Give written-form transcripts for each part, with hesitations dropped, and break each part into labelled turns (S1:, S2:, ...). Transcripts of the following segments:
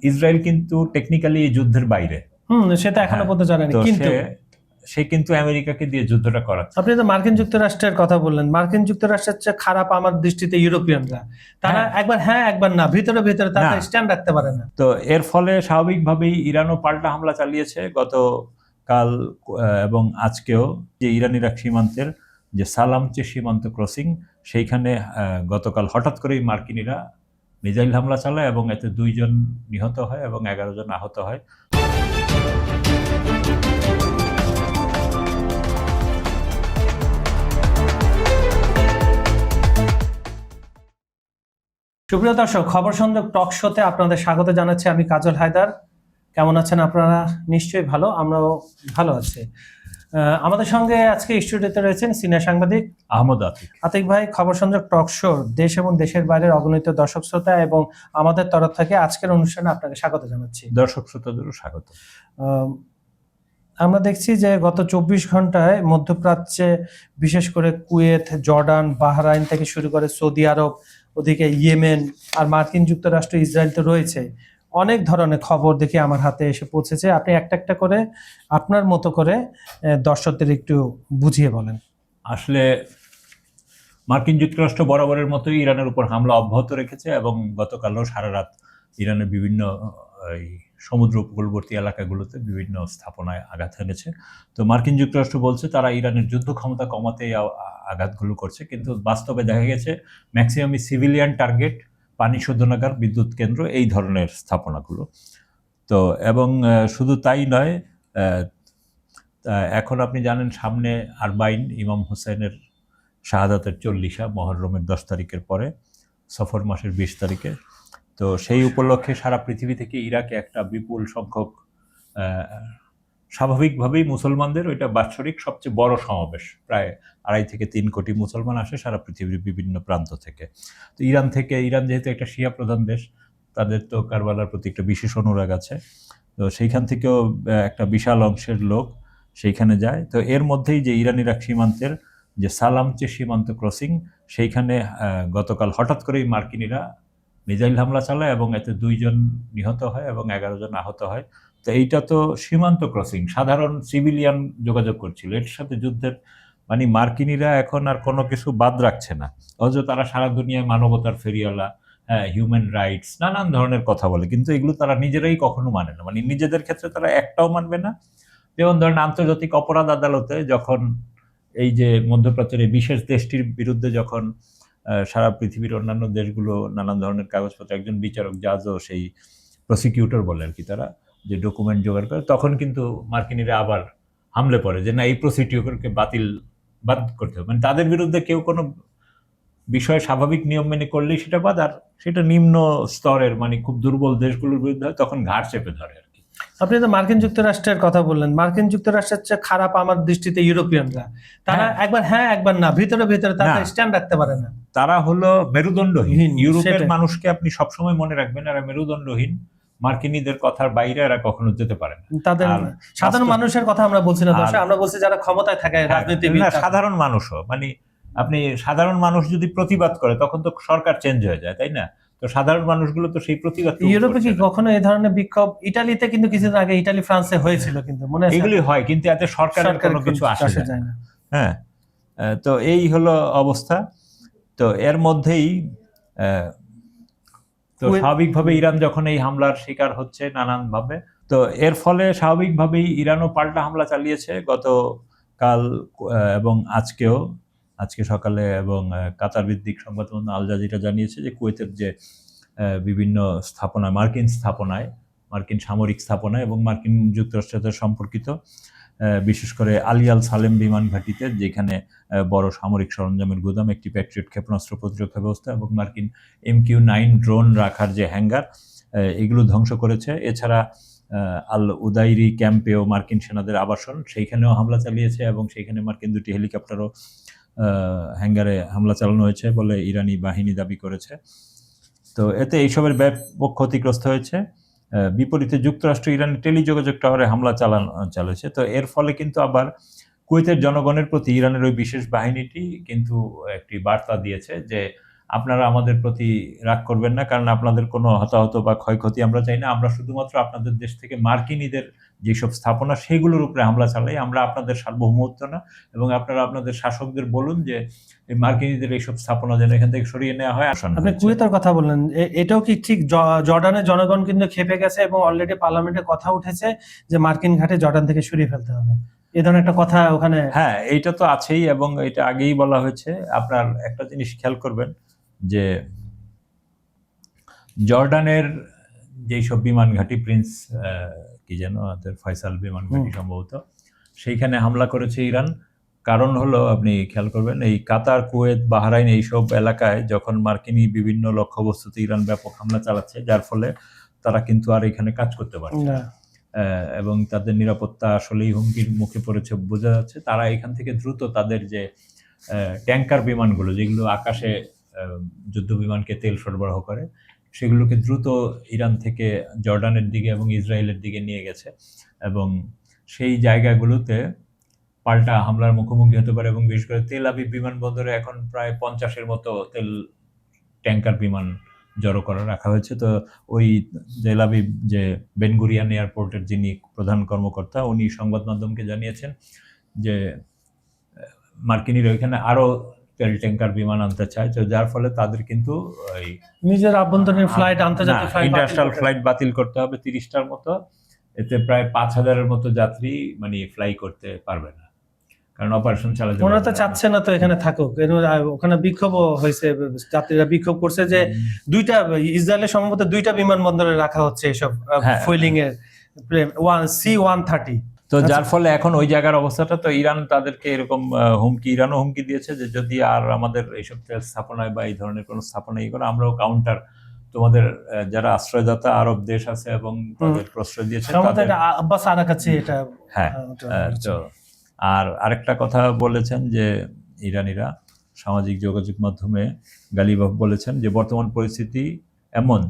S1: Israel কিন্তু technically এই যুদ্ধের বাইরে।
S2: সেটা এখনো পর্যন্ত জানেনি, কিন্তু
S1: সে কিন্তু আমেরিকাকে দিয়ে যুদ্ধটা করাচ্ছে।
S2: আপনি তো মার্কিন যুক্তরাষ্ট্রের কথা বললেন, মার্কিন যুক্তরাষ্ট্রের চেয়ে খারাপ আমার দৃষ্টিতে ইউরোপিয়ানরা। তারা একবার হ্যাঁ একবার না, ভিতরে ভিতরে তারা স্ট্যান্ড রাখতে পারে না।
S1: তো এর ফলে স্বাভাবিকভাবেই ইরানও পাল্টা হামলা চালিয়েছে গতকাল এবং আজকেও, যে ইরান ইরাক সীমান্তের যে সালামচে সীমান্ত ক্রসিং, সেইখানে গতকাল হঠাৎ করেই মার্কিনিরা মিসাইল হামলা চালায় এবং এতে 2 জন নিহত হয় এবং 11 জন আহত হয়।
S2: সুপ্রিয় দর্শক, খবর সংযোগ টক শোতে আপনাদের স্বাগত জানাচ্ছি। আমি কাজল হায়দার। কেমন আছেন আপনারা? নিশ্চয়ই ভালো, আমরাও ভালো আছি। আমাদের সঙ্গে আজকে স্টুডিওতে রয়েছেন সিনিয়র সাংবাদিক
S1: আহমদ আতিক।
S2: আতিক ভাই, খবর সংযোগ টক শো দেশ এবং দেশের বাইরের অগণিত দর্শক শ্রোতা এবং আমাদের তরফ থেকে আজকের অনুষ্ঠানে আপনাকে স্বাগত জানাচ্ছি।
S1: দর্শক শ্রোতাদেরও স্বাগত।
S2: আমরা দেখছি যে গত 24 ঘন্টায় মধ্যপ্রাচ্যে, বিশেষ করে কুয়েত, জর্ডান, বাহরাইন থেকে শুরু করে সৌদি আরব, ওদিকে ইয়েমেন আর মার্কিন যুক্তরাষ্ট্র, ইসরায়েল তো রয়েছে, অনেক ধরনের খবর দেখে আমার হাতে এসে পৌঁছেছে। আপনি একটা একটা করে আপনার মতো করে দর্শকদের একটু বুঝিয়ে বলেন।
S1: আসলে মার্কিন যুক্তরাষ্ট্র বরাবরের মতোই ইরানের উপর হামলা অব্যাহত রেখেছে এবং গতকালও সারা রাত ইরানের বিভিন্ন সমুদ্র উপকূলবর্তী এলাকাগুলোতে বিভিন্ন স্থাপনায় আঘাত হেনেছে। তো মার্কিন যুক্তরাষ্ট্র বলছে তারা ইরানের যুদ্ধ ক্ষমতা কমাতে আঘাতগুলো করছে, কিন্তু বাস্তবে দেখা গেছে ম্যাক্সিমামই সিভিলিয়ান টার্গেট, পানি শোধনাগার, বিদ্যুৎ কেন্দ্র, এই ধরনের স্থাপনাগুলো। তো এবং শুধু তাই নয়, এখন আপনি জানেন সামনে আরবাইন, ইমাম হোসেনের শাহাদাতের 40 মহররমের 10 তারিখের পরে, সফর মাসের 20 তারিখে। তো সেই উপলক্ষে সারা পৃথিবী থেকে ইরাকে একটা বিপুল সংখ্যক, স্বাভাবিকভাবেই মুসলমানদের ওইটা বাৎসরিক সবচেয়ে বড় সমাবেশ, প্রায় 2.5 থেকে 3 কোটি মুসলমান আসে সারা পৃথিবীর বিভিন্ন প্রান্ত থেকে। তো ইরান যেহেতু একটা শিয়া প্রধান দেশ, তাদের তো কারবালার প্রতি একটা বিশেষ অনুরাগ আছে। তো সেইখান থেকেও একটা বিশাল অংশের লোক সেইখানে যায়। তো এর মধ্যেই যে ইরান ইরাক সীমান্তের যে সালামচে সীমান্ত ক্রসিং, সেইখানে গতকাল হঠাৎ করেই মার্কিনিরা মিসাইল হামলা চালায় এবং এতে 2 জন নিহত হয় এবং 11 জন আহত হয়। তো এইটা তো সীমান্ত ক্রসিং, সাধারণ সিভিলিয়ান যোগাযোগ করছিল, এর সাথে যুদ্ধের মানে মার্কিনিরা এখন আর কোনো কিছু বাদ রাখছে না। অথচ তারা সারা দুনিয়ায় মানবতার ফেরিওয়ালা, হিউম্যান রাইটস, নানান ধরনের কথা বলে, কিন্তু এগুলো তারা নিজেরাই কখনো মানে না, মানে নিজেদের ক্ষেত্রে তারা একটাও মানবে না। যেমন ধরেন আন্তর্জাতিক অপরাধ আদালতে যখন এই যে মধ্যপ্রাচ্যের এই বিশেষ দেশটির বিরুদ্ধে যখন সারা পৃথিবীর অন্যান্য দেশগুলো নানান ধরনের কাগজপত্র, একজন বিচারক, জাজও সেই প্রসিকিউটর বলে আর কি, তারা যে ডকুমেন্ট জোগাড় করে, তখন কিন্তু মার্কিনিরা আবার হামলে পড়ে যে না, এই প্রসিকিউটরকে বাদ করতে হবে। মানে তাদের বিরুদ্ধে কেউ কোনো বিষয়ে স্বাভাবিক নিয়ম মেনে করলেই সেটা বাদ, আর সেটা নিম্ন স্তরের মানে খুব দুর্বল দেশগুলোর বিরুদ্ধে হয়, তখন ঘাড় চেপে ধরে।
S2: আপনি তো মার্কিন যুক্তরাষ্ট্রের কথা বললেন, মার্কিন যুক্তরাষ্ট্রের চেয়ে খারাপ আমার দৃষ্টিতে ইউরোপিয়ানরা। তারা একবার হ্যাঁ একবার না, ভিতরে ভিতরে তারা স্ট্যান্ড রাখতে পারে না।
S1: তারা হলো মেরুদণ্ডহীন। ইউরোপের মানুষকে আপনি সবসময় মনে রাখবেন, এরা মেরুদণ্ডহীন, মার্কিনীদের কথার বাইরে এরা কখনো যেতে পারে না।
S2: তাদের সাধারণ মানুষের কথা আমরা বলছি না দর্শক, আমরা বলছি যারা ক্ষমতায় থাকে, রাজনীতিবিদ।
S1: সাধারণ মানুষও, মানে আপনি সাধারণ মানুষ যদি প্রতিবাদ করে তখন তো সরকার চেঞ্জ হয়ে যায়, তাই না? তো সাধারণ মানুষগুলো তো সেই প্রতিবাদ।
S2: ইউরোপে কি কখনো এই ধরনের বিক্ষোভ? ইটালিতে কিন্তু কিছুদিন আগে, ইটালি ফ্রান্সে হয়েছিল, কিন্তু মনে আছে
S1: এগুলি হয়, কিন্তু এতে সরকারের কোনো কিছু আসে যায় না। হ্যাঁ, তো এই হলো অবস্থা। তো এর মধ্যেই তো স্বাভাবিকভাবে ইরান যখন এই হামলার শিকার হচ্ছে নানানভাবে, তো এর ফলে স্বাভাবিকভাবেই ইরানও পাল্টা হামলা চালিয়েছে গতকাল এবং আজকে সকালে, এবং কাতার ভিত্তিক সংবাদ মাধ্যম আল জাজিরা জানিয়েছে যে কুয়েতের যে বিভিন্ন স্থাপনা, মার্কিন সামরিক স্থাপনা এবং মার্কিন যুক্তরাষ্ট্রের সাথে সম্পর্কিত, বিশেষ করে আলী আল সালেম বিমান ঘাঁটিতে, যেখানে বড় সামরিক সরঞ্জামের গুদাম, একটি প্যাট্রিয়ট ক্ষেপণাস্ত্র প্রতিরক্ষা ব্যবস্থা এবং মার্কিন MQ-9 ড্রোন রাখার যে হ্যাঙ্গার, এগুলো ধ্বংস করেছে। এছাড়া আল উদাইরি ক্যাম্পেও মার্কিন সেনাদের আবাসন, সেইখানেও হামলা চালিয়েছে এবং সেইখানে মার্কিন 2টি হেলিকপ্টারও হ্যাঙ্গারে হামলা চালানো হয়েছে বলে ইরানি বাহিনী দাবি করেছে। তো এতে এইসবের ব্যাপক ক্ষতিগ্রস্ত হয়েছে। বিপরীতে যুক্তরাষ্ট্র ইরানের টেলিযোগাযোগ টাওয়ারে হামলা চালিয়েছে। তো এর ফলে কিন্তু আবার কুয়েতের জনগণের প্রতি ইরানের ওই বিশেষ বাহিনীটি কিন্তু একটি বার্তা দিয়েছে যে আপনারা আমাদের প্রতি রাগ করবেন না, কারণ আপনাদের কোনো হতাহত বা ক্ষয়ক্ষতি আমরা চাই না। আমরা শুধুমাত্র আপনাদের দেশ থেকে মার্কিনীদের যেসব স্থাপনা সেগুলোর উপরে হামলা চালাই, আমরা আপনাদের সার্বভৌমত্ব না। এবং আপনারা আপনাদের শাসকদের বলুন যে এই মার্কিনীদের এইসব স্থাপনা যেন এখান থেকে সরিয়ে নেওয়া হয়।
S2: আপনি কুয়েতের কথা বললেন, এটাও কি ঠিক? জর্ডানের জনগণ কিন্তু ক্ষেপে গেছে এবং অলরেডি পার্লামেন্টে কথা উঠেছে যে মার্কিন ঘাঁটি জর্ডান থেকে সরিয়ে ফেলতে হবে, এই ধরনের একটা কথা ওখানে।
S1: হ্যাঁ, এইটা তো আছেই এবং এটা আগেই বলা হয়েছে। আপনার একটা জিনিস খেয়াল করবেন যে জর্ডানের যেসব বিমান ঘাঁটি, প্রিন্স কি যেন ফয়সাল বিমান ঘাঁটি সম্ভবত, সেইখানে হামলা করেছে ইরান। কারণ হলো, আপনি খেয়াল করবেন, এই কাতার, কুয়েত, বাহরাইন এইসব এলাকায় যখন মার্কিনী বিভিন্ন লক্ষ্যবস্তুতে ইরান ব্যাপক হামলা চালাচ্ছে, যার ফলে তারা কিন্তু আর এখানে কাজ করতে পারছে না এবং তাদের নিরাপত্তা আসলেই হুমকির মুখে পড়েছে বোঝা যাচ্ছে। তারা এখান থেকে দ্রুত তাদের যে ট্যাঙ্কার বিমানগুলো, যেগুলো আকাশে যুদ্ধ বিমানকে তেল সরবরাহ করে, সেগুলোকে দ্রুত ইরান থেকে জর্ডানের দিকে এবং ইসরায়েলের দিকে নিয়ে গেছে এবং সেই জায়গাগুলোতে পাল্টা হামলার মুখোমুখি হতে পারে। এবং বিশেষ করে তেল আবিব বিমানবন্দরে এখন প্রায় 50-এর মতো তেল ট্যাঙ্কার বিমান জড়ো করা রাখা হয়েছে। তো ওই তেল আবিব যে বেন গুরিয়ন এয়ারপোর্টের যিনি প্রধান কর্মকর্তা, উনি সংবাদ মাধ্যমকে জানিয়েছেন যে মার্কিনীরা ওইখানে আরো তেল ট্যাঙ্কার বিমান আনতে চায়, তো যার ফলে তাদের কিন্তু ওই
S2: নিজের আভ্যন্তরীণ ফ্লাইট, আন্তর্জাতিক ফ্লাইট,
S1: ইন্টারন্যাশনাল ফ্লাইট বাতিল করতে হবে 30টার মতো। এতে প্রায় 5000-এর মতো যাত্রী মানে ফ্লাই করতে পারবে না, কারণ অপারেশন চালাতে
S2: ওনারা তো চাচ্ছে না তো এখানে থাকুক। ওখানে বিক্ষোভও হয়েছে, যাত্রীরা বিক্ষোভ করছে যে দুইটা, ইসরায়েলের সম্ভবত দুইটা বিমানবন্দরে রাখা হচ্ছে এসব ফুয়েলিং এর C-130।
S1: তো যার ফলে এখন ওই জায়গার অবস্থাটা, তো ইরান তাদেরকে এরকম ইরানও হুমকি দিয়েছে যে যদি আর আমাদের এইসব তেল স্থাপনায় বা এই ধরনের কোনো স্থাপনা করে, আমরাও কাউন্টার, তোমাদের যারা আশ্রয়দাতা আরব দেশ আছে এবং তাদের প্রশ্রয় দিয়েছে
S2: আব্বাস আরাকাচি এটা।
S1: হ্যাঁ, তো আর আরেকটা কথা বলেছেন যে ইরানিরা সামাজিক যোগাযোগ মাধ্যমে গালিবাফ বলেছেন যে বর্তমান পরিস্থিতি এমন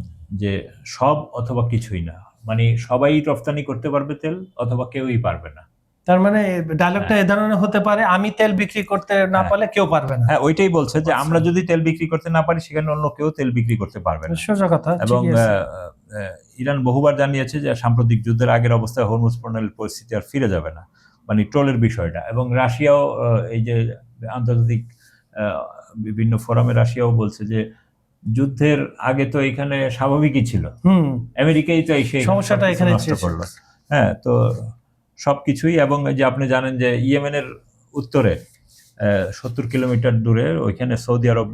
S1: যে সব অথবা কিছুই না, মানে সবাই রপ্তানি করতে পারবে তেল অথবা কেউই পারবে না।
S2: তার মানে ডায়লগটা এই ধরনের হতে পারে, আমি তেল বিক্রি করতে না পারলে কেউ পারবে না।
S1: হ্যাঁ, ওইটাই বলছে যে আমরা যদি তেল বিক্রি করতে না পারি, সেখানে অন্য কেউ তেল বিক্রি করতে পারবে না।
S2: সোজা কথা।
S1: এবং ইরান বহুবার জানিয়েছে যে সাম্প্রতিক যুদ্ধের আগের অবস্থায় হরমুজ প্রণালীর পরিস্থিতি আর ফিরে যাবে না, মানে ট্রোলের বিষয়টা। এবং রাশিয়াও এই যে আন্তর্জাতিক বিভিন্ন ফোরামে রাশিয়াও বলছে যে যুদ্ধের আগে তো এখানে স্বাভাবিকই ছিল, আমেরিকাই তো এই
S2: সমস্যাটা এখানে
S1: নষ্ট করলো। হ্যাঁ, তো সবকিছুই। এবং এই যে আপনি জানেন যে ইয়েমেনের উত্তরে 70 কিলোমিটার দূরে ওইখানে সৌদি আরব,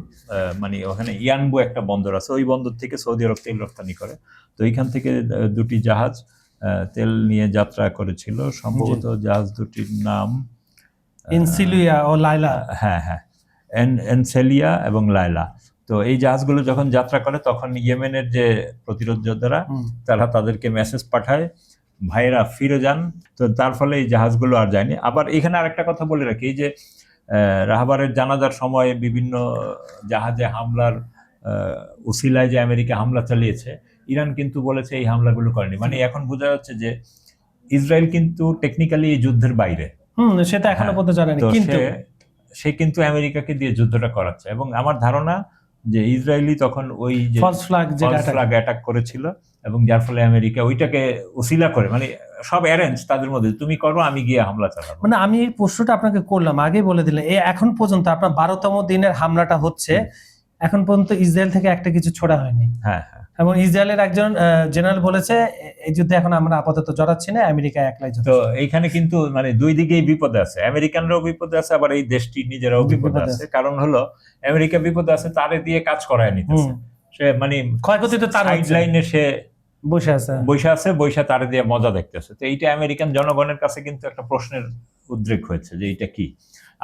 S1: মানে ওখানে ইয়ানবু একটা বন্দর আছে, ওই বন্দর থেকে সৌদি আরব তেল রপ্তানি করে। তো এইখান থেকে দুটি জাহাজ তেল নিয়ে যাত্রা করেছিল, সম্ভবত জাহাজ দুটির নাম
S2: এনসেলিয়া ও লায়লা।
S1: হ্যাঁ, এনসেলিয়া এবং লায়লা। তো এই জাহাজগুলো যখন যাত্রা করে তখন ইয়েমেনের যে প্রতিরোধ যোদ্ধারা, তারা তাদেরকে মেসেজ পাঠায়, ভাইয়েরা ফিরে যান। তো তার ফলে এই জাহাজগুলো আর যায়নি। আবার এখানে আরেকটা কথা বলে রাখি, যে রাহবারের জানাজার সময় বিভিন্ন জাহাজে হামলার উসিলায় যে আমেরিকা হামলা চালিয়েছে, ইরান কিন্তু বলেছে এই হামলাগুলো করেনি। মানে এখন বোঝা যাচ্ছে যে ইসরায়েল কিন্তু টেকনিক্যালি এই যুদ্ধের বাইরে,
S2: সেটা এখনো পর্যন্ত জানেনি, কিন্তু
S1: সে কিন্তু আমেরিকাকে দিয়ে যুদ্ধটা করাচ্ছে। এবং আমার ধারণা যে ইসরায়েলি তখন ওই যে ফলস ফ্ল্যাগ অ্যাটাক করেছিল, এবং যার ফলে আমেরিকা ওইটাকে উসিলা করে, মানে সব অ্যারেঞ্জ তাদের মধ্যে, তুমি করো আমি গিয়ে হামলা চালাবো।
S2: মানে আমি এই প্রশ্নটা আপনাকে করলাম, আগে বলে দিলে এখন পর্যন্ত আপনার 12তম দিনের হামলাটা হচ্ছে, এখন পর্যন্ত ইসরায়েল থেকে একটা কিছু ছোড়া হয়নি।
S1: হ্যাঁ,
S2: এবং ইসরায়েলের একজন জেনারেল বলেছে এই যুদ্ধে এখন আমরা আপাতত জড়াচ্ছি না, আমেরিকা একলাই।
S1: তো এইখানে কিন্তু মানে দুই দিকেই বিপদে আছে, আমেরিকানরাও বিপদে আছে, আবার এই দেশটি নিজেরাও বিপদে আছে। কারণ হলো আমেরিকা বিপদে আছে, তারে দিয়ে কাজ করায় নিতেছে, সে মানে
S2: ক্ষয়ক্ষতি তো তার
S1: সাইডলাইনে সে
S2: বসে আছে
S1: তারে দিয়ে মজা দেখতেছে। তো এইটা আমেরিকান জনগণের কাছে কিন্তু একটা প্রশ্নের উদ্রেক হয়েছে যে এইটা কি।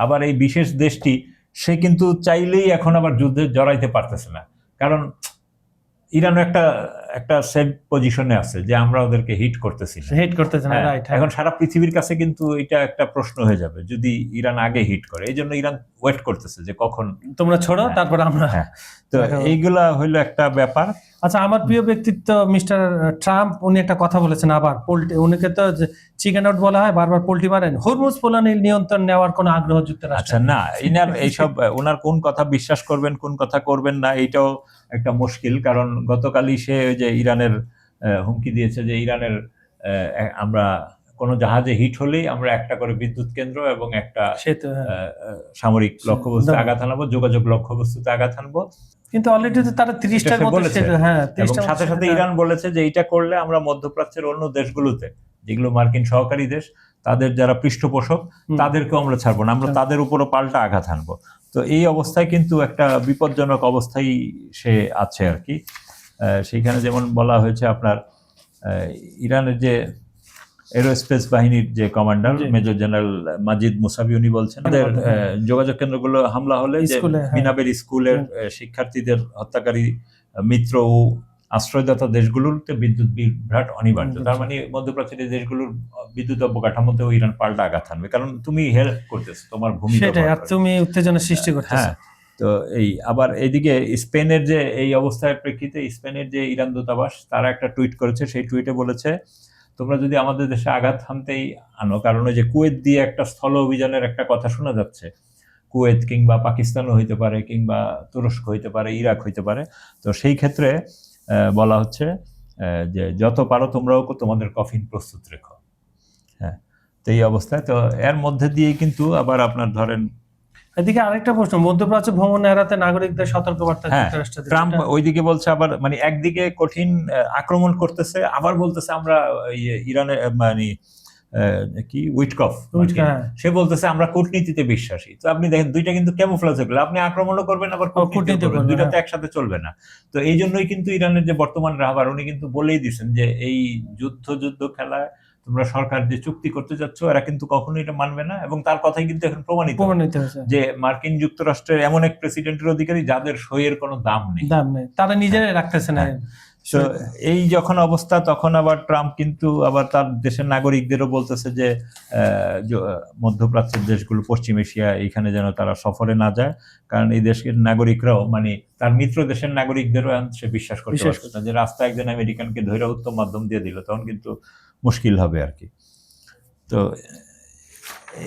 S1: আবার এই বিশেষ দেশটি সে কিন্তু চাইলেই এখন আবার যুদ্ধে জড়াইতে পারতেছে না, কারণ ইরানও একটা সেফ পজিশনে আছে যে আমরা ওদেরকে হিট করতেছি না।
S2: হিট করতেছে না,
S1: হ্যাঁ,
S2: রাইট।
S1: এখন সারা পৃথিবীর কাছে কিন্তু এটা একটা প্রশ্ন হয়ে যাবে যদি ইরান আগে হিট করে। এই জন্য ইরান ওয়েট করতেছে যে কখন
S2: তোমরা ছোড়ো,
S1: হ্যাঁ,
S2: তারপর আমরা।
S1: হ্যাঁ। তো
S2: দেখো।
S1: এইগুলা হইলো একটা ব্যাপার।
S2: আচ্ছা, আমার প্রিয় ব্যক্তিত্ব মিস্টার ট্রাম্প, উনি একটা কথা বলেছেন আবার, পোল্ট্রি, উনিকে তো চিকেন আউট বলা হয়, বারবার পোল্ট্রি মারেন, হরমুজ পোলানির নিয়ন্ত্রণ নেওয়ার কোনো আগ্রহ যুক্তরাষ্ট্র।
S1: আচ্ছা, না, ইনার এইসব ওনার কোন কথা বিশ্বাস করবেন কোন কথা করবেন না এইটাও একটা মুশকিল। কারণ গতকালই সে ওই যে ইরানের হুমকি দিয়েছে যে ইরানের আমরা কোনো জাহাজে হিট হলেই আমরা একটা করে বিদ্যুৎ কেন্দ্র এবং একটা
S2: সে তো হ্যাঁ।
S1: সামরিক লক্ষ্যবস্তু আঘাত হানবো, যোগাযোগ লক্ষ্যবস্তুতে আঘাত হানবো।
S2: কিন্তু অলরেডি তো তারা 30টার মতো, হ্যাঁ,
S1: এবং সাথে সাথে ইরান বলেছে যে এটা করলে আমরা মধ্যপ্রাচ্যের অন্য দেশগুলোতে যেগুলো মার্কিন সহকারী দেশ, তাদের যারা পৃষ্ঠপোষক, তাদেরকেও আমরা ছাড়বো না, আমরা তাদের উপরও পাল্টা আঘাত হানবো। তো এই অবস্থায় কিন্তু একটা বিপজ্জনক অবস্থায় সে আছে আর কি। সেইখানে যেমন বলা হয়েছে আপনার ইরানের যে এরোস্পেস বাহিনীর যে কমান্ডার মেজর জেনারেল মাজিদ মুসাবি, উনি বলছেন আমাদের যোগাযোগ কেন্দ্রগুলো হামলা হলে যে মিনাবের স্কুলের শিক্ষার্থীদের হত্যাকারী মিত্র ও আশ্রয়দাতা দেশগুলোতে বিদ্যুৎ বিভ্রাট অনিবার্য। তার মানে মধ্যপ্রাচ্যের দেশগুলোর বিদ্যুৎ অবকাঠামোতেও ইরান পাল্টা আঘাত হানবে, কারণ তুমি হেল্প করতেছো, তোমার ভূমিকা,
S2: আর তুমি উত্তেজনা সৃষ্টি করতেছো।
S1: হ্যাঁ। তো এই আবার এইদিকে স্পেনের যে এই অবস্থার প্রেক্ষিতে স্পেনের যে ইরান দূতাবাস তারা একটা টুইট করেছে। সেই টুইটে বলেছে তোমরা যদি আমাদের দেশে আঘাত হানতেই আনো, কারণ ওই যে কুয়েত দিয়ে একটা স্থল অভিযানের একটা কথা শোনা যাচ্ছে, কুয়েত কিংবা পাকিস্তানও হইতে পারে কিংবা তুরস্ক হইতে পারে, ইরাক হইতে পারে। তো সেই ক্ষেত্রে বলা হচ্ছে যে যত পারো তোমরাও তোমাদের কফিন প্রস্তুত রেখো। হ্যাঁ, তো এই অবস্থায় তো এর মধ্যে দিয়ে কিন্তু আবার আপনার ধরেন
S2: এদিকে আরেকটা প্রশ্ন, মধ্যপ্রাচ্য ভ্রমণ এড়াতে নাগরিকদের সতর্কবার্তা
S1: যুক্তরাষ্ট্র, ট্রাম্প ওইদিকে বলছে আবার, মানে একদিকে কঠিন আক্রমণ করতেছে, আবার বলতেছে আমরা ইরানে মানে কি উইটকফ সে বলতেছে আমরা কূটনীতিতে বিশ্বাসী। তো আপনি দেখেন দুইটা কিন্তু ক্যামোফ্লেজ হয়ে গেল, আপনি আক্রমণও করবেন আবার কূটনীতি করবেন, দুইটা তো একসাথে চলবে না। তো এই জন্যই কিন্তু ইরানের যে বর্তমান রাহবার, উনি কিন্তু বলেই দিচ্ছেন যে এই যুদ্ধ খেলায় তোমরা সরকার যে চুক্তি করতে যাচ্ছ এরা কিন্তু কখনোই এটা মানবে না। এবং তার কথাই কিন্তু এখন প্রমাণিত যে মার্কিন যুক্তরাষ্ট্রের এমন এক প্রেসিডেন্টের অধিকারী যাদের সইয়ের কোনো দাম নেই,
S2: তারা নিজেরাই রাখতেছে না।
S1: তো এই যখন অবস্থা, তখন আবার ট্রাম্প কিন্তু আবার তার দেশের নাগরিকদেরও বলতেছে যে মধ্যপ্রাচ্যের দেশগুলো, পশ্চিম এশিয়া, এইখানে যেন তারা সফরে না যায়, কারণ এই দেশের নাগরিকরাও, মানে তার মিত্র দেশের নাগরিকদেরও সে বিশ্বাস করতে পারছে না যে রাস্তায় একজন আমেরিকানকে ধরে উত্তম মাধ্যম দিয়ে দিল, তখন কিন্তু মুশকিল হবে আর কি। তো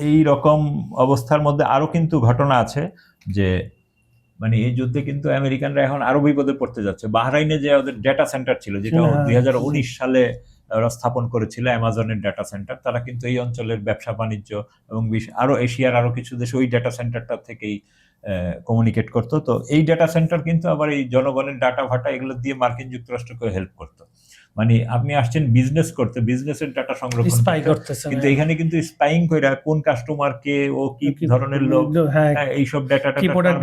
S1: এই রকম অবস্থার মধ্যে আরো কিন্তু ঘটনা আছে যে মানে এই যুদ্ধে কিন্তু আমেরিকানরা এখন আরো বিপদে পড়তে যাচ্ছে। বাহরাইনে যে ওদের ডেটা সেন্টার ছিল, যেটা 2019 সালে ওরা স্থাপন করেছিল, অ্যামাজনের ডেটা সেন্টার, তারা কিন্তু এই অঞ্চলের ব্যবসা বাণিজ্য এবং আরো এশিয়ার আরো কিছু দেশে ওই ডেটা সেন্টারটা থেকেই কমিউনিকেট করতো। তো এই ডেটা সেন্টার কিন্তু আবার এই জনগণের ডাটা ভাটা এগুলো দিয়ে মার্কিন যুক্তরাষ্ট্রকে হেল্প করতো। মানে আপনি আসছেন বিজনেস করতে, বিজনেসের ডাটা সংরক্ষণ করতে, কিন্তু এখানে কিন্তু স্পাইং কইরা কোন কাস্টমার কে, ও কি ধরনের লোক, এইসব ডাটাটা
S2: কি প্রোডাক্ট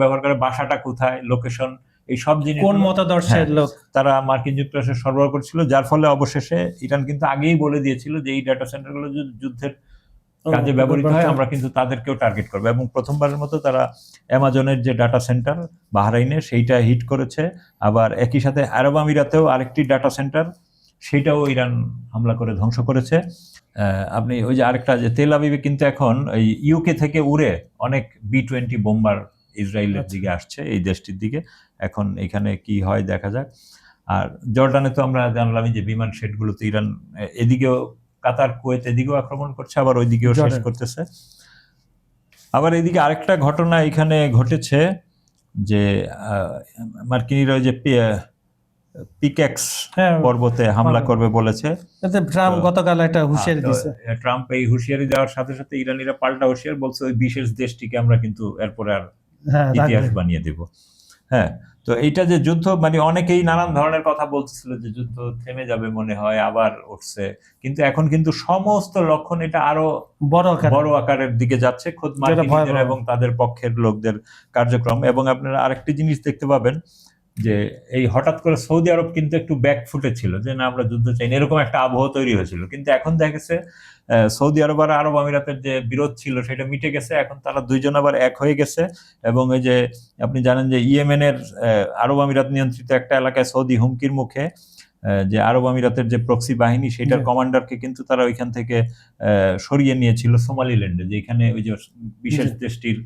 S2: ব্যবহার করে,
S1: বাসাটা কোথায়, লোকেশন, এই সব জিনিস
S2: কোন মতাদর্শের লোক
S1: তারা মার্কিন যুক্তরাষ্ট্রে সরবরাহ করছিল। যার ফলে অবশেষে ইরান কিন্তু আগেই বলে দিয়েছিল যে এই ডাটা সেন্টারগুলো যদি যুদ্ধের কাজে ব্যবহৃত হয় আমরা কিন্তু তাদেরকেও টার্গেট করবো। এবং প্রথমবারের মতো তারা অ্যামাজনের যে ডাটা সেন্টার বাহরাইনে সেইটা হিট করেছে। আবার একই সাথে আরব আমিরাতেও আরেকটি ডাটা সেন্টার, সেইটাও ইরান হামলা করে ধ্বংস করেছে। আপনি ওই যে আরেকটা যে তেল আবিবে কিন্তু এখন এই ইউকে থেকে উড়ে অনেক B-20 বোম্বার ইসরায়েলের দিকে আসছে, এই দেশটির দিকে। এখন এখানে কি হয় দেখা যাক। আর জর্ডানে তো আমরা জানলামই যে বিমান শেডগুলোতে ইরান এদিকেও, কাতার, কুয়েত এদিকেও আক্রমণ করছে, আবার ওইদিকেও শেষ করতেছে। আবার এদিকে আরেকটা ঘটনা এখানে ঘটেছে যে মার্কিনিরা ওই যে পিকেক্স পর্বতে হামলা করবে বলেছে।
S2: ট্রাম্প গতকাল একটা হুঁশিয়ারি দিয়েছে।
S1: ট্রাম্প এই হুঁশিয়ারি দেওয়ার সাথে সাথে ইরানিরা পাল্টা হুঁশিয়ার বলছে ওই বিশেষ দেশটিকে আমরা কিন্তু এরপরে আর ইতিহাস বানিয়ে দেব। হ্যাঁ, তো এইটা যে যুদ্ধ, মানে অনেকেই নানান ধরনের কথা বলতেছিল যে যুদ্ধ থেমে যাবে মনে হয়, আবার উঠছে, কিন্তু এখন কিন্তু সমস্ত লক্ষণ এটা আরো বড় আকারের দিকে যাচ্ছে, খোদ মার্কিনীদের এবং তাদের পক্ষের লোকদের কার্যক্রম। এবং আপনারা আরেকটি জিনিস দেখতে পাবেন যে এই হঠাৎ করে সৌদি আরব কিন্তু একটু ব্যাকফুটে ছিল, যে না আমরা যুদ্ধ চাই না, এরকম একটা আবহ তৈরি হয়েছিল। কিন্তু এখন দেখা গেছে সৌদি আরব আর আরব আমিরাতের যে বিরোধ ছিল সেটা মিটে গেছে, এখন তারা দুইজন আবার এক হয়ে গেছে। এবং এই যে আপনি জানেন যে ইয়েমেনের আরব আমিরাত নিয়ন্ত্রিত একটা এলাকায় সৌদি হুমকির মুখে যে আরব আমিরাতের যে প্রক্সি বাহিনী সেটার কমান্ডারকে কিন্তু তারা ওইখান থেকে সরিয়ে নিয়েছিল সোমালিল্যান্ডে, যেখানে ওই যে বিশেষ দেশটির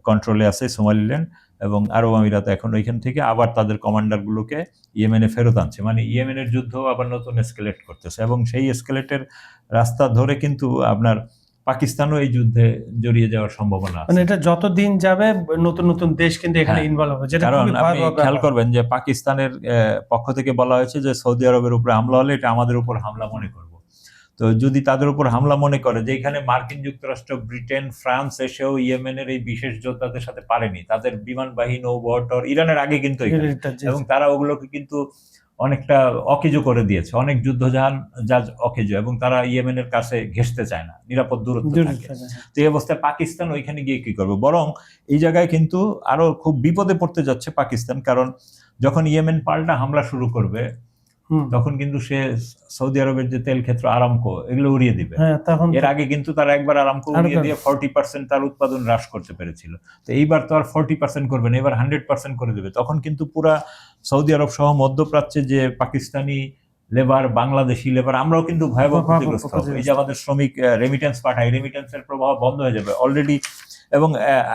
S1: কন্ট্রোলে আছে সোমালিল্যান্ড, এবং আরব আমিরাত এখন ওইখান থেকে আবার তাদের কমান্ডারগুলোকে ইয়েমেনে ফেরত আনছে। মানে ইয়েমেনের যুদ্ধ আবার নতুন এসকেলেট করতেছে, এবং সেই এসকেলেটের রাস্তা ধরে কিন্তু আপনার পাকিস্তানও এই যুদ্ধে জড়িয়ে যাওয়ার সম্ভাবনা আছে।
S2: মানে এটা যত দিন যাবে নতুন নতুন দেশ কিন্তু এখানে ইনভলভ হবে, যেটা
S1: কারণ
S2: খুবই
S1: আপনি
S2: ভয়াবহ
S1: খেয়াল
S2: ব্যাপার।
S1: করবেন যে পাকিস্তানের পক্ষ থেকে বলা হয়েছে যে সৌদি আরবের উপরে হামলা হলে এটা আমাদের উপর হামলা মনে করব। তো যদি তাদের উপর হামলা মনে করে, যে এখানে মার্কিন যুক্তরাষ্ট্র, ব্রিটেন, ফ্রান্স এসেও ইয়েমেনের এই বিশেষ যোদ্ধাদের সাথে পারেনি, তাদের বিমান বাহিনী, নৌবহর ইরানের আগে কিন্তু এখানে, এবং তারা ওগুলোকে কিন্তু অনেকটা অকেজো করে দিয়েছে, অনেক যুদ্ধজাহাজ অকেজো, এবং তারা ইয়েমেনের কাছে ঘেঁষতে চায় না, নিরাপদ দূরত্ব থাকে। তো এই অবস্থায় পাকিস্তান ওইখানে গিয়ে কি করবে? বরং এই জায়গায় কিন্তু আরো খুব বিপদে পড়তে যাচ্ছে পাকিস্তান, কারণ যখন ইয়েমেন পাল্টা হামলা শুরু করবে তখন কিন্তু সে সৌদি আরবের যে তেল ক্ষেত্র আরামকো এগুলো উড়িয়ে দিবে। এর আগে কিন্তু তারা একবার আরামকো উড়িয়ে দিয়ে 40% তার উৎপাদন হ্রাস করতে পেরেছিল। তো এইবার তো আর 40% করবে না, এবার 100% করে দেবে। তখন কিন্তু পুরা সৌদি আরব সহ মধ্যপ্রাচ্যে যে পাকিস্তানি লেবার, বাংলাদেশি লেবার, আমরাও কিন্তু ভয়াবহ ক্ষতিগ্রস্ত হবো। এই যে আমাদের শ্রমিক রেমিটেন্স পাঠায়, রেমিটেন্সের প্রভাব বন্ধ হয়ে যাবে অলরেডি। এবং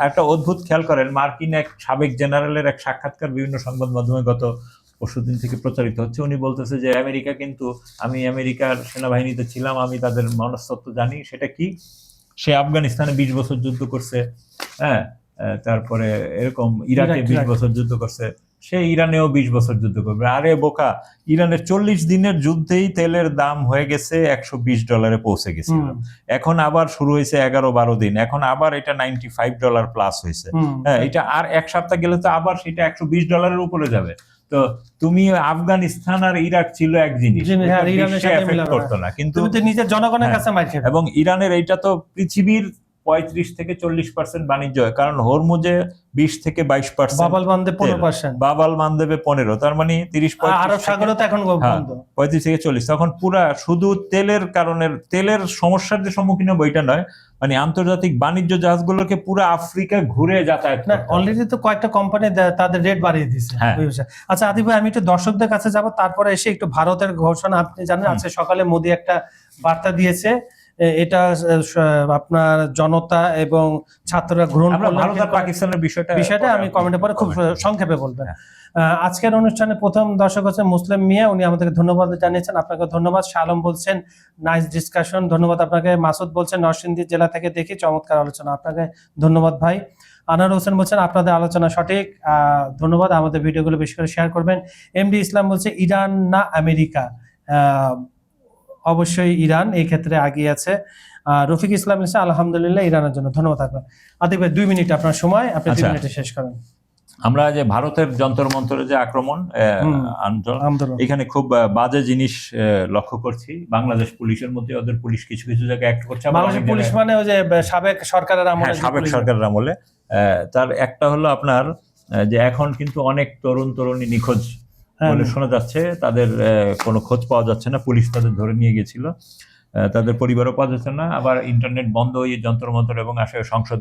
S1: একটা অদ্ভুত খেয়াল করেন, মার্কিন এক সাবেক জেনারেলের এক সাক্ষাৎকার বিভিন্ন সংবাদ মাধ্যমে গত পরশুদিন থেকে প্রচারিত হচ্ছে। উনি বলতেছে যে আমেরিকা কিন্তু, আমি আমেরিকার সেনাবাহিনীতে ছিলাম, আমি তাদের মনস্তত্ত্ব জানি। সেটা কি? সে আফগানিস্তানে 20 বছর যুদ্ধ করছে, হ্যাঁ, তারপরে এরকম ইরাকে 20 বছর যুদ্ধ করছে, সে ইরানেও 20 বছর যুদ্ধ করবে। আরে বোকা, ইরানের 40 দিনের যুদ্ধেই তেলের দাম হয়ে গেছে $120 পৌঁছে গেছিল। এখন আবার শুরু হয়েছে 11-12 দিন, এখন আবার এটা $95 প্লাস হয়েছে। হ্যাঁ, এটা আর এক সপ্তাহ গেলে তো আবার সেটা $120 উপরে যাবে। তো তুমি আফগানিস্তান আর ইরাক ছিল এক জিনিস, করতো না, কিন্তু
S2: নিজের জনগণের কাছে মার খাবে।
S1: এবং ইরানের এইটা তো পৃথিবীর 35-40% বাণিজ্য হয়, কারণ হরমুজে 20-22%,
S2: বাবাল বান্দে 15%,
S1: বাবাল মানদেবে 15, তার মানে 30-35,
S2: আরব সাগরে তো এখন বন্ধ
S1: 35-40। তখন পুরা শুধু তেলের কারণে, তেলের সমস্যার যে সম্মুখীন হবে ওইটা নয়, মানে আন্তর্জাতিক বাণিজ্য জাহাজগুলোকে পুরো আফ্রিকা ঘুরে যাতায়াত করতে হবে।
S2: অলরেডি তো কয়েকটা কোম্পানি তাদের রেট বাড়িয়ে দিয়েছে। আচ্ছা আদিব ভাই, আমি একটু দর্শকদের কাছে যাব, তারপরে এসে একটু ভারতের ঘোষণা। আপনি জানেন আজকে সকালে মোদি একটা বার্তা দিয়েছে, এটা আপনার জনতা এবং ছাত্ররা গ্রহণ করলেন।
S1: ভারত আর পাকিস্তানের বিষয়টা
S2: আমি কমেন্টে পরে খুব সংক্ষেপে বলবেন। আজকের অনুষ্ঠানে প্রথম দর্শক হচ্ছে মুসলিম মিয়া, উনি আমাদেরকে ধন্যবাদ জানিয়েছেন। আপনাকে ধন্যবাদ। শালম বলছেন নাইস ডিসকাশন, ধন্যবাদ আপনাকে। মাসুদ বলছেন নরসিংদী জেলা থেকে দেখি, চমৎকার আলোচনা, আপনাকে ধন্যবাদ ভাই। আনার হোসেন বলছেন আপনাদের আলোচনা সঠিক, ধন্যবাদ। আমাদের ভিডিওগুলো বেশি করে শেয়ার করবেন। এমডি ইসলাম বলছে ইরান না আমেরিকা? অবশ্যই ইরান এই ক্ষেত্রে এগিয়ে আছে। রফিক ইসলাম বলছে আলহামদুলিল্লাহ ইরানের জন্য। ধন্যবাদ আপনার। আদিব ভাই 2 মিনিট আপনার সময়, আপনি 2 মিনিটে শেষ করেন।
S1: আমরা যে ভারতের যন্তর মন্তরে যে আক্রমণ, এখানে খুব বাজে জিনিস লক্ষ্য করছি। বাংলাদেশ পুলিশের মধ্যে ওদের পুলিশ কিছু কিছু জায়গায় অ্যাক্ট করছে।
S2: বাংলাদেশ পুলিশ মানে ওই যে সাবেক সরকারের আমলে,
S1: সাবেক সরকারের আমলে। তার একটা হলো আপনার যে এখন কিন্তু অনেক তরুণ তরুণী নিখোঁজ বলে শোনা যাচ্ছে, তাদের কোনো খোঁজ পাওয়া যাচ্ছে না। পুলিশ তাদের ধরে নিয়ে গেছিল, তাদের পরিবারও পাওয়া যাচ্ছে না। আবার ইন্টারনেট বন্ধ, ওই যন্তর মন্তর এবং আসলে সংসদ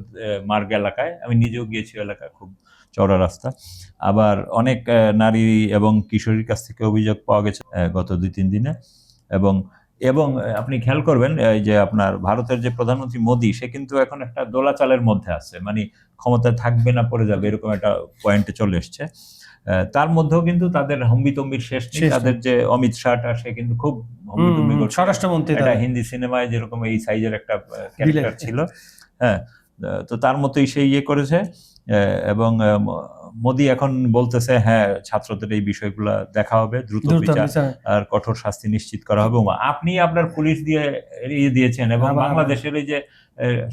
S1: মার্গ এলাকায়, আমি নিজেও গিয়েছি এলাকায়, খুব চওড়া রাস্তা। আবার অনেক নারী এবং কিশোরীর কাছ থেকে অভিযোগ পাওয়া গেছে গত 2-3 দিনে। এবং এবং আপনি খেয়াল করবেন এই যে আপনার ভারতের যে প্রধানমন্ত্রী মোদি, সে কিন্তু এখন একটা দোলাচালের মধ্যে আছে, মানে ক্ষমতায় থাকবে না পড়ে যাবে এরকম একটা পয়েন্টে চলে এসছে। তার মধ্যেও কিন্তু তাদের হম্বিতম্বির শেষ নেই। তাদের যে অমিত শাহটা, সে কিন্তু খুব হম্বিতম্বি করছে, স্বরাষ্ট্রমন্ত্রী, এটা হিন্দি সিনেমায় যেরকম এই সাইজের একটা ক্যারেক্টার ছিল, হ্যাঁ, তো তার মতোই সে ইয়ে করেছে। এবং মোদি এখন বলতেছে হ্যাঁ, ছাত্রদের এই বিষয়গুলো দেখা হবে, দ্রুত বিচার আর কঠোর শাস্তি নিশ্চিত করা হবে। আপনি আপনার পুলিশ দিয়ে এড়িয়ে দিয়েছেন, এবং বাংলাদেশের এই যে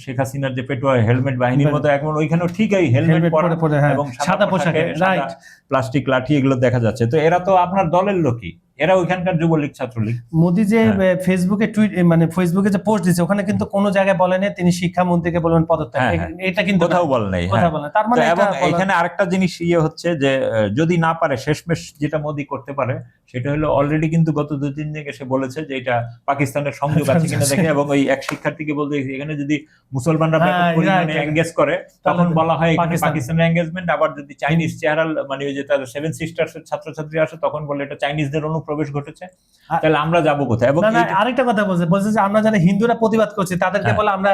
S1: শেখ হাসিনার যে পেটোয়া হেলমেট বাহিনীর মতো এখন ওইখানেও ঠিক এই হেলমেট
S2: হেলমেট
S1: পরা
S2: পরে পরে, হ্যাঁ,
S1: এবং
S2: সাদা পোশাকে, রাইট।
S1: প্লাস্টিক লাঠি এগুলো দেখা যাচ্ছে। তো এরা তো আপনার দলের লোকই, এরা ওইখানকার যুবলীগ ছাত্রলীগ।
S2: মোদি যে
S1: হ্যাঁ।
S2: ফেসবুকে টুইট মানে ফেসবুকে যে পোস্ট দিচ্ছে ওখানে কিন্তু কোনো জায়গায় বলেনি তিনি শিক্ষামন্ত্রীকে বলবেন পদত্যাগ,
S1: হ্যাঁ, হ্যাঁ।
S2: এটা কিন্তু
S1: কোথাও বলে নাই।
S2: কথা
S1: হ্যাঁ।
S2: বলে, তার
S1: তো
S2: মানে
S1: এবং
S2: এটা বলার-
S1: এখানে আরেকটা জিনিস হচ্ছে যে যদি না পারে, শেষমেশ যেটা মোদি করতে পারে সেটা হলো অলরেডি কিন্তু গত 2-3 দিন এসে বলেছে যে এটা পাকিস্তানের সংযোগ আছে কিনা দেখে, এবং ওই এক শিক্ষার্থীকে বলতে এখানে যদি মুসলমানরা ব্যাপক
S2: হ্যাঁ,
S1: পরিমাণে
S2: right,
S1: এঙ্গেজ করে তখন
S2: তাহলে
S1: বলা হয় এখানে
S2: পাকিস্তান।
S1: পাকিস্তানের এঙ্গেজমেন্ট। আবার যদি চাইনিজ চেহারা মানে ওই যে তাদের 7 সিস্টার্স এর ছাত্রছাত্রী আসে তখন বলে এটা চাইনিজদের অনুপ্রবেশ ঘটেছে, তাহলে আমরা যাবো কোথায়? এবং
S2: না না, আরেকটা কথা বলছে যে আমরা যারা হিন্দুরা প্রতিবাদ করছি তাদেরকে
S1: হ্যাঁ।
S2: বলে আমরা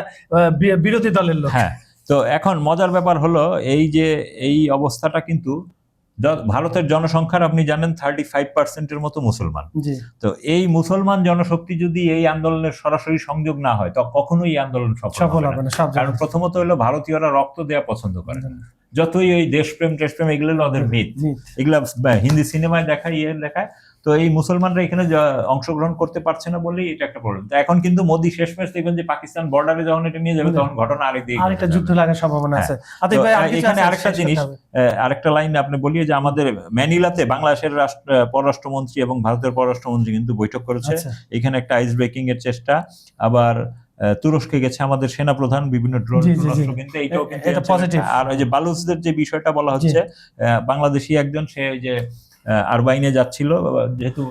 S2: বিরোধী দলের লোক।
S1: হ্যাঁ। তো এখন মজার ব্যাপার হলো এই অবস্থাটা কিন্তু ভারতের জনসংখ্যার আপনি জানেন 35% মতো মুসলমান।
S2: জি।
S1: তো এই মুসলমান জনশক্তি যদি এই আন্দোলনের সরাসরি সংযোগ না হয় তো কখনোই এই আন্দোলন সফল হবে না।
S2: সব
S1: কারণ প্রথমত হলো ভারতীয়রা রক্ত দেওয়া পছন্দ করে, যতই ওই দেশপ্রেম টেশপ্রেম এগুলো ওদের মিথ, এগুলা হিন্দি সিনেমায় দেখায় দেখায়। তো এই মুসলমানরা এখানে অংশগ্রহণ করতে পারছে না বলেই এটা একটা প্রবলেম। তো এখন কিন্তু মোদি শেষমেশ দেখবেন যে পাকিস্তান বর্ডারে যখন এটা নিয়ে যাবে তখন ঘটনা
S2: আরেকটা যুদ্ধ লাগার সম্ভাবনা আছে।
S1: এখানে আরেকটা জিনিস, আরেকটা লাইন আপনি বলি যে আমাদের ম্যানিলাতে বাংলাদেশের পররাষ্ট্রমন্ত্রী এবং ভারতের পররাষ্ট্রমন্ত্রী কিন্তু বৈঠক করেছে। এখানে একটা আইস ব্রেকিং এর চেষ্টা। আবার তুরস্কে গেছে আমাদের সেনাপ্রধান, বিভিন্ন ড্রোন কিন্তু এইটাও কিন্তু পজিটিভ। আর ওই যে বালুচদের যে বিষয়টা বলা হচ্ছে, বাংলাদেশি একজন সে যে আরবাইনে যাচ্ছিল, যেহেতু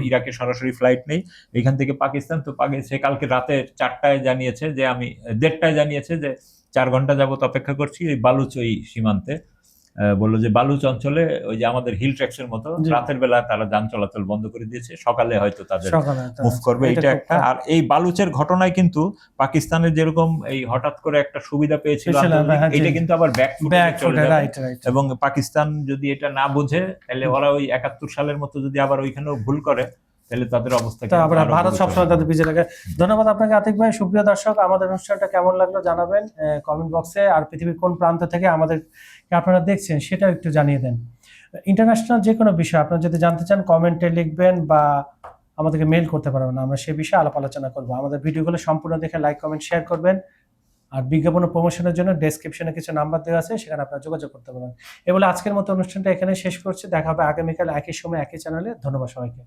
S1: ইরাকে সরাসরি ফ্লাইট নেই এখান থেকে পাকিস্তান, তো সে কালকে রাতে 4টায় জানিয়েছে যে আমি 1:30টায় জানিয়েছে যে 4 ঘন্টা যাবত অপেক্ষা করছি ওই বালুচ ওই সীমান্তে। বললো যে বালুচ অঞ্চলে ওই যে আমাদের হিল ট্র্যাক্সের মতো রাতের বেলা তারা যান চলাচল বন্ধ করে দিয়েছে, সকালে হয়তো তাদের মুভ করবে, এটা একটা। আর এই বালুচের ঘটনায় কিন্তু পাকিস্তানের যেরকম এই হঠাৎ করে একটা সুবিধা পেয়েছিল এটা কিন্তু আবার ব্যাক চলে যাবে। এবং পাকিস্তান যদি এটা না বুঝে তাহলে ওরা ওই 71 সালের মতো যদি আবার ওইখানেও ভুল করে তাহলে তাদের অবস্থা
S2: ভারত সবসময় তাদের পিছিয়ে থাকে। ধন্যবাদ আপনাকে আতিক ভাই। সুপ্রিয় দর্শক, আমাদের অনুষ্ঠানটা কেমন লাগলো জানাবেন কমেন্ট বক্সে। আর পৃথিবীর কোন প্রান্ত থেকে আমাদেরকে আপনারা দেখছেন সেটাও একটু জানিয়ে দেন। ইন্টারন্যাশনাল যে কোনো বিষয় আপনারা যদি জানতে চান কমেন্টে লিখবেন বা আমাদেরকে মেইল করতে পারবেন, আমরা সে বিষয়ে আলাপ আলোচনা করবো। আমাদের ভিডিওগুলো সম্পূর্ণ দেখে লাইক কমেন্ট শেয়ার করবেন। আর বিজ্ঞাপন ও প্রমোশনের জন্য ডেসক্রিপশনে কিছু নাম্বার দেওয়া আছে, সেখানে আপনারা যোগাযোগ করতে পারবেন। এ বলে আজকের মতো অনুষ্ঠানটা এখানে শেষ করছি। দেখা হবে আগামীকাল একই সময় একই চ্যানেলে। ধন্যবাদ সবাইকে।